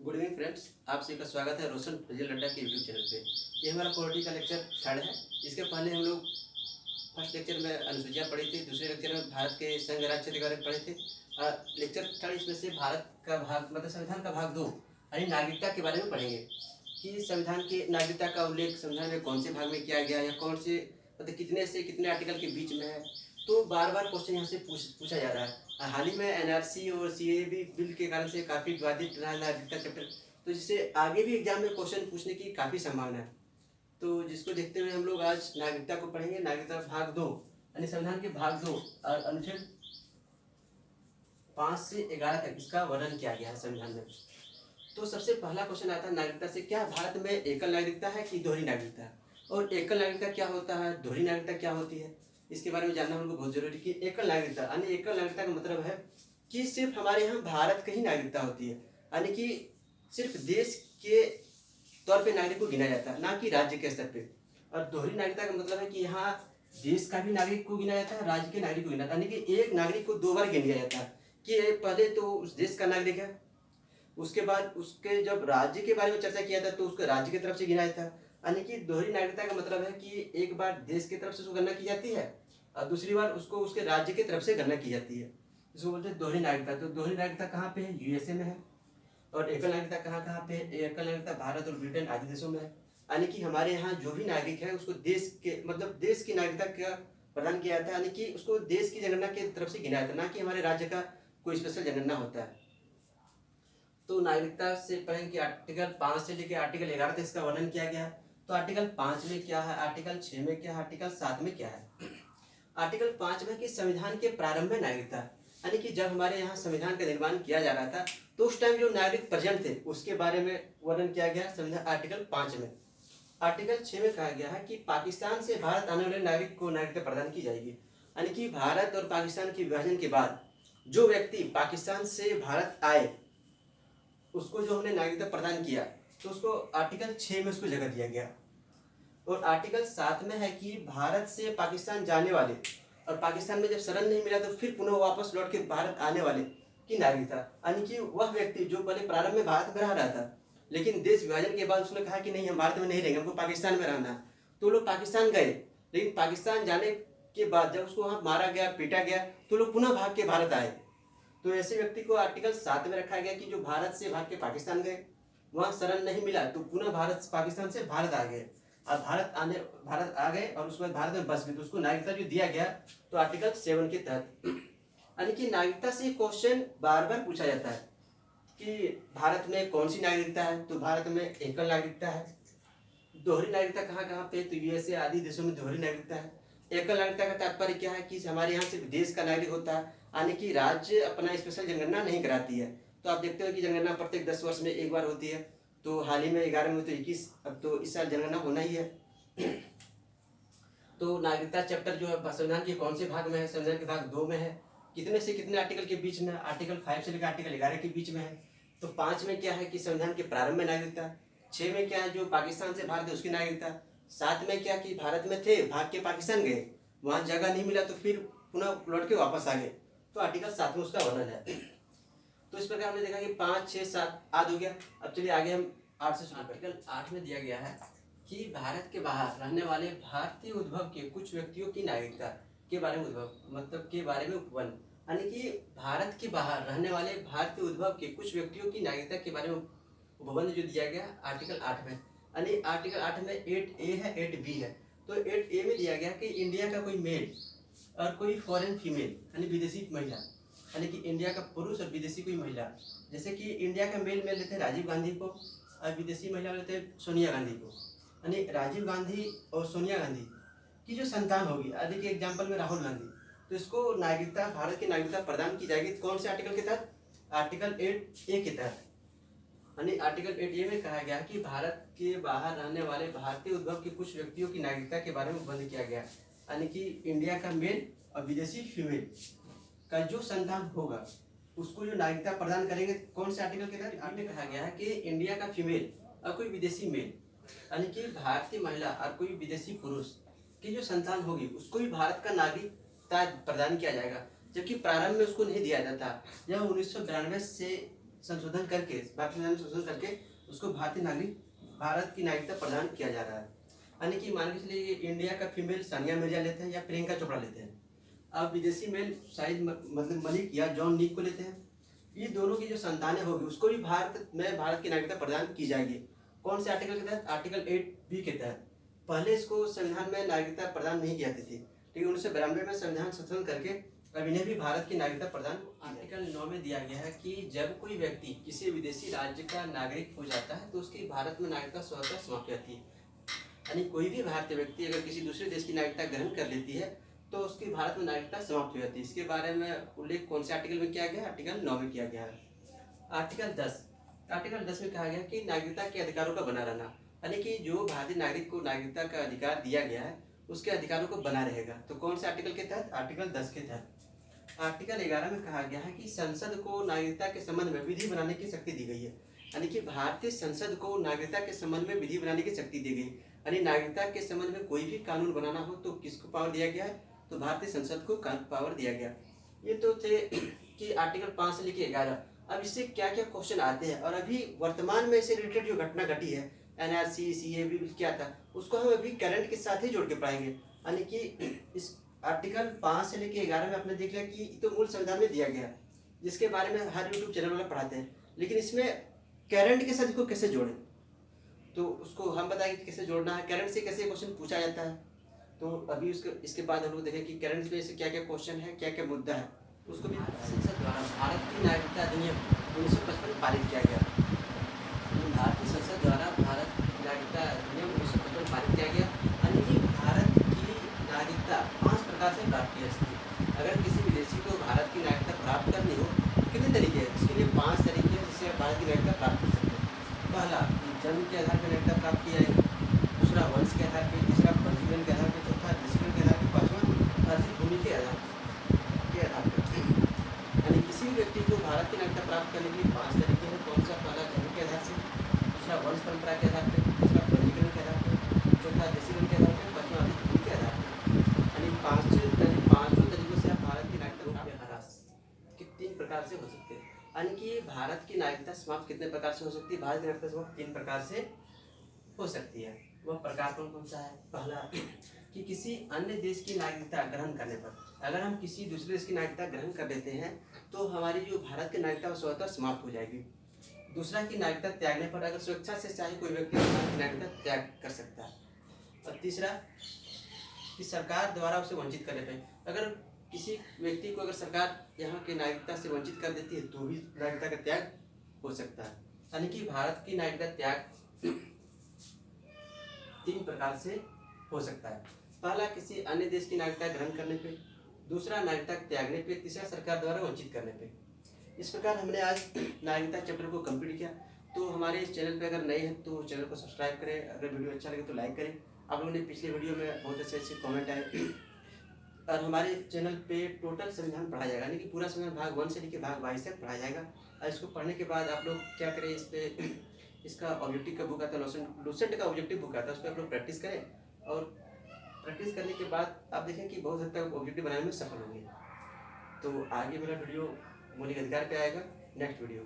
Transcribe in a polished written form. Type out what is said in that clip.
Good evening friends, आप सभी का स्वागत है रोशन फजल अड्डा के यूट्यूब चैनल पे। ये हमारा पॉलिटी का लेक्चर थर्ड है। इसके पहले हम लोग फर्स्ट लेक्चर में अनुसूचियाँ पढ़ी थी, दूसरे लेक्चर में भारत के संघ राज्य के बारे में पढ़े थे और लेक्चर थर्ड इसमें से भारत का भाग मतलब संविधान का भाग 2 यानी नागरिकता के बारे में पढ़ेंगे कि संविधान की नागरिकता का उल्लेख संविधान में कौन से भाग में किया गया या कौन से मतलब कितने से कितने आर्टिकल के बीच में है। तो बार बार क्वेश्चन यहाँ से पूछा जा रहा है। हाल ही में एनआरसी और सीएए बिल के कारण से काफ़ी विवादित रहा नागरिकता चैप्टर, तो जिससे आगे भी एग्जाम में क्वेश्चन पूछने की काफ़ी संभावना है। तो जिसको देखते हुए हम लोग आज नागरिकता को पढ़ेंगे। नागरिकता भाग 2 यानी संविधान के भाग 2 और अनुच्छेद 5 से 11 तक इसका वर्णन किया गया है संविधान में। तो सबसे पहला क्वेश्चन आता है नागरिकता से, क्या भारत में एकल नागरिकता है कि दोहरी नागरिकता है, और एकल नागरिकता क्या होता है, दोहरी नागरिकता क्या होती है, इसके बारे में जानना हमको बहुत जरूरी है। कि एकल नागरिकता यानी एकल नागरिकता का मतलब है कि सिर्फ हमारे यहाँ भारत की ही नागरिकता होती है, यानी कि सिर्फ देश के तौर पे नागरिक को गिना जाता है, ना कि राज्य के स्तर पे। और दोहरी नागरिकता का मतलब है कि यहाँ देश का भी नागरिक को गिना जाता है, राज्य के नागरिक को गिना जाता है, यानी कि एक नागरिक को 2 बार गिना लिया जाता है कि पहले तो उस देश का नागरिक है, उसके बाद उसके जब राज्य के बारे में चर्चा किया था तो उसको राज्य की तरफ से गिना जाता है। यानी कि दोहरी नागरिकता का मतलब है कि एक बार देश की तरफ से उसको गणना की जाती है और दूसरी बार उसको उसके राज्य की तरफ से गणना की जाती है, जिसको बोलते हैं दोहरी नागरिकता। तो दोहरी नागरिकता कहाँ पे है? यूएसए में है। और एकल नागरिकता कहाँ कहाँ पे है? एकल नागरिकता भारत और ब्रिटेन आदि देशों में है। यानी कि हमारे यहाँ जो भी नागरिक है उसको देश के मतलब देश की नागरिकता का प्रदान किया जाता है, यानी कि उसको देश की जनगणना की तरफ से गिना जाता है, ना कि हमारे राज्य का कोई स्पेशल जनगणना होता है। तो नागरिकता से पढ़ेंगे कि आर्टिकल 5 से लेकर आर्टिकल 11 तक इसका वर्णन किया गया है। तो आर्टिकल 5 में क्या है, आर्टिकल 6 में क्या है, आर्टिकल 7 में क्या है। आर्टिकल 5 में कि संविधान के प्रारंभ में नागरिकता, यानी कि जब हमारे यहाँ संविधान का निर्माण किया जा रहा था तो उस टाइम जो नागरिक प्रेजेंट थे उसके बारे में वर्णन किया गया संविधान आर्टिकल 5 में। आर्टिकल 6 में कहा गया है कि पाकिस्तान से भारत आने वाले नागरिक को नागरिकता प्रदान की जाएगी, यानी कि भारत और पाकिस्तान के विभाजन के बाद जो व्यक्ति पाकिस्तान से भारत आए उसको जो हमने नागरिकता प्रदान किया तो उसको आर्टिकल 6 में उसको जगह दिया गया। और आर्टिकल 7 में है कि भारत से पाकिस्तान जाने वाले और पाकिस्तान में जब शरण नहीं मिला तो फिर पुनः वापस लौट के भारत आने वाले की नागरिकता, यानी कि वह व्यक्ति जो पहले प्रारंभ में भारत में रह रहा था लेकिन देश विभाजन के बाद उसने कहा कि नहीं हम भारत में नहीं रहेंगे, हमको पाकिस्तान में रहना है, तो लोग पाकिस्तान गए। लेकिन पाकिस्तान जाने के बाद जब उसको वहाँ मारा गया पीटा गया तो लोग पुनः भाग के भारत आए। तो ऐसे व्यक्ति को आर्टिकल 7 में रखा गया कि जो भारत से भाग के पाकिस्तान गए, वहाँ शरण नहीं मिला तो पुनः भारत पाकिस्तान से भारत आ गए और भारत आ गए और उसके बाद भारत में बस गए, तो उसको नागरिकता जो दिया गया तो आर्टिकल 7 के तहत। यानी कि नागरिकता से क्वेश्चन बार बार पूछा जाता है कि भारत में कौन सी नागरिकता है, तो भारत में एकल नागरिकता है। दोहरी नागरिकता कहाँ कहाँ पे, तो यूएसए आदि देशों में दोहरी नागरिकता है। एकल नागरिकता का तात्पर्य क्या है कि हमारे यहाँ सिर्फ देश का नागरिक होता है, यानी कि राज्य अपना स्पेशल जनगणना नहीं कराती है। तो आप देखते हो कि जनगणना प्रत्येक 10 वर्ष में एक बार होती है, तो हाल ही में 11 में तो 21, अब तो इस साल जनगणना होना ही है। तो नागरिकता चैप्टर जो है संविधान के कौन से भाग में है, संविधान के भाग 2 में है। कितने से कितने आर्टिकल के बीच में, आर्टिकल 5 से लेकर आर्टिकल 11 के बीच में है। तो 5 में क्या है कि संविधान के प्रारंभ में नागरिकता, 6 में क्या है जो पाकिस्तान से भारत है उसकी नागरिकता, 7 में क्या कि भारत में थे भाग के पाकिस्तान गए, वहाँ जगह नहीं मिला तो फिर पुनः लौट के वापस आ गए, तो आर्टिकल 7 में उसका वर्णन है। तो इस प्रकार हमने देखा कि 5, 6, 7 आदि हो गया। अब चलिए आगे हम 8 से शुरू। आर्टिकल 8 में दिया गया है कि भारत के बाहर रहने वाले भारतीय उद्भव के कुछ व्यक्तियों की नागरिकता के बारे में उद्भव मतलब के बारे में उपबंध, यानी कि भारत के बाहर रहने वाले भारतीय उद्भव के कुछ व्यक्तियों की नागरिकता के बारे में उपबंध जो दिया गया आर्टिकल 8 में। यानी आर्टिकल 8 में 8A है 8B है। तो 8A में दिया गया कि इंडिया का कोई मेल और कोई फॉरेन फीमेल यानी विदेशी महिला, यानी कि इंडिया का पुरुष और विदेशी कोई महिला, जैसे कि इंडिया का मेल में लेते हैं राजीव गांधी को और विदेशी महिला लेते हैं सोनिया गांधी को। यानी राजीव गांधी और सोनिया गांधी की जो संतान होगी, यानी कि एग्जाम्पल में राहुल गांधी, तो इसको नागरिकता भारत की नागरिकता प्रदान की जाएगी कौन से आर्टिकल के तहत, आर्टिकल 8A के तहत। यानी आर्टिकल 8A में कहा गया कि भारत के बाहर रहने वाले भारतीय उद्भव के कुछ व्यक्तियों की नागरिकता के बारे में बंद किया गया, यानी कि इंडिया का मेल और विदेशी फीमेल का जो संतान होगा उसको जो नागरिकता प्रदान करेंगे कौन से आर्टिकल के तहत। आगे कहा गया है कि इंडिया का फीमेल और कोई विदेशी मेल, यानी कि भारतीय महिला और कोई विदेशी पुरुष की जो संतान होगी उसको भी भारत का नागरिकता प्रदान किया जाएगा, जबकि प्रारंभ में उसको नहीं दिया जाता। यह 1992 से संशोधन करके, भारतीय संविधान में संशोधन करके उसको भारत की नागरिकता प्रदान किया जा रहा है। यानी कि मान के चलिए इंडिया का फीमेल सानिया मिर्जा लेते हैं या प्रियंका चोपड़ा लेते हैं, अब विदेशी मेल शाहिद मतलब मलिक या जॉन निक को लेते हैं। ये दोनों की जो संतानें होगी उसको भी भारत की नागरिकता प्रदान की जाएगी। कौन से आर्टिकल के तहत? आर्टिकल 8B के तहत। पहले इसको संविधान में नागरिकता प्रदान नहीं की जाती थी, लेकिन 1992 में संविधान संशोधन करके अब इन्हें भी भारत की नागरिकता प्रदान। आर्टिकल 9 में दिया गया है कि जब कोई व्यक्ति किसी विदेशी राज्य का नागरिक हो जाता है तो उसकी भारत में नागरिकता स्वतः समाप्त हो जाती है। यानी कोई भी भारतीय व्यक्ति अगर किसी दूसरे देश की नागरिकता ग्रहण कर लेती है तो उसकी भारत में नागरिकता समाप्त हो जाती है। इसके बारे में उल्लेख कौन से आर्टिकल में किया गया? आर्टिकल 9 में किया गया है। आर्टिकल 10 में कहा गया कि नागरिकता के अधिकारों का बना रहना, यानी कि जो भारतीय नागरिक को नागरिकता का अधिकार दिया गया है उसके अधिकारों को बना रहेगा। तो कौन से आर्टिकल के तहत? आर्टिकल 10 के तहत। आर्टिकल 11 में कहा गया है कि संसद को नागरिकता के संबंध में विधि बनाने की शक्ति दी गई है। यानी कि भारतीय संसद को नागरिकता के संबंध में विधि बनाने की शक्ति दी गई। यानी नागरिकता के संबंध में कोई भी कानून बनाना हो तो किसको पावर दिया गया है? तो भारतीय संसद को पावर दिया गया। ये तो थे कि आर्टिकल 5 से लेकर 11। अब इससे क्या क्या क्वेश्चन आते हैं और अभी वर्तमान में इससे रिलेटेड जो घटना घटी है NRC CAB क्या था उसको हम अभी करंट के साथ ही जोड़ के पढ़ाएंगे। यानी कि इस आर्टिकल 5 से लेकर 11 में आपने देख लिया कि तो मूल संविधान में दिया गया, जिसके बारे में हर यूट्यूब चैनल वाला पढ़ाते हैं, लेकिन इसमें करंट के साथ इसको कैसे जोड़ें तो उसको हम बताएंगे कि कैसे जोड़ना है, करंट से कैसे क्वेश्चन पूछा जाता है। तो अभी इसके बाद हम लोग देखें कि करंट में से क्या क्या क्वेश्चन है, क्या क्या मुद्दा है, उसको भी संसद द्वारा भारत की नागरिकता अधिनियम 1955 पारित किया गया। भारतीय संसद द्वारा भारत की नागरिकता अधिनियम 1955 पारित किया गया। यानी कि भारत की नागरिकता 5 प्रकार से प्राप्त की जा सकती है। अगर किसी विदेशी को भारत की नागरिकता प्राप्त करनी हो कितने तरीके हैं? इसके लिए 5 तरीके हैं जिससे आप भारत की नागरिकता प्राप्त कर सकते हैं। पहला, जन्म के आधार पर नागरिकता प्राप्त की जाएगी। दूसरा, वंश के आधार पर। तीसरा, पंजीकरण के आधार पर। चौथा, डिस्ट्रिक्ट के आधार पर। पांचवा, अर्जित भूमि के आधार पर। यानी किसी भी व्यक्ति को भारत की नागरिकता प्राप्त करने के लिए 5 तरीके हैं। कौन सा? पहला, जन्म के आधार से। दूसरा, वंश परंपरा के आधार पर। तीसरा, पंजीकरण के आधार पर। चौथा, डिस्ट्रिक्ट के आधार पर। पांचवा, अर्जित भूमि के आधार पर। यानी पांचों तरीकों से आप भारत की नागरिकता के 3 प्रकार से हो सकते हैं। यानी कि भारत की नागरिकता समाप्त कितने प्रकार से हो सकती है? भारत की नागरिकता समाप्त 3 प्रकार से हो सकती है। वह प्रकार कौन कौन सा है? पहला, कि किसी अन्य देश की नागरिकता ग्रहण करने पर, अगर हम किसी दूसरे देश की नागरिकता ग्रहण कर लेते हैं तो हमारी जो भारत की नागरिकता स्वतः समाप्त हो जाएगी। दूसरा, की नागरिकता त्यागने पर, अगर स्वेच्छा से चाहे कोई व्यक्ति भारत की नागरिकता त्याग कर सकता है। और तीसरा, कि सरकार द्वारा उसे वंचित करने पर, अगर किसी व्यक्ति को अगर सरकार यहाँ की नागरिकता से वंचित कर देती है तो भी नागरिकता का त्याग हो सकता है। यानी कि भारत की नागरिकता त्याग 3 प्रकार से हो सकता है। पहला, किसी अन्य देश की नागरिकता ग्रहण करने पे। दूसरा, नागरिकता त्यागने पे। तीसरा, सरकार द्वारा वंचित करने पे। इस प्रकार हमने आज नागरिकता चैप्टर को कंप्लीट किया। तो हमारे इस चैनल पे अगर नए हैं तो चैनल को सब्सक्राइब करें, अगर वीडियो अच्छा लगे तो लाइक करें। आप लोगों ने पिछले वीडियो में बहुत अच्छे कमेंट आए। और हमारे चैनल पे टोटल संविधान पढ़ाया जाएगा, यानी कि पूरा संविधान भाग 1 से लेकर भाग 22 तक पढ़ाया जाएगा। और इसको पढ़ने के बाद आप लोग क्या करें, इस पे इसका ऑब्जेक्टिव का बुक आता है, लूसेंट का ऑब्जेक्टिव बुक आता है, उस पर आप लोग प्रैक्टिस करें। और प्रैक्टिस करने के बाद आप देखें कि बहुत हद तक ऑब्जेक्टिव बनाने में सफल होंगे। तो आगे मेरा वीडियो मौलिक अधिकार पे आएगा, नेक्स्ट वीडियो।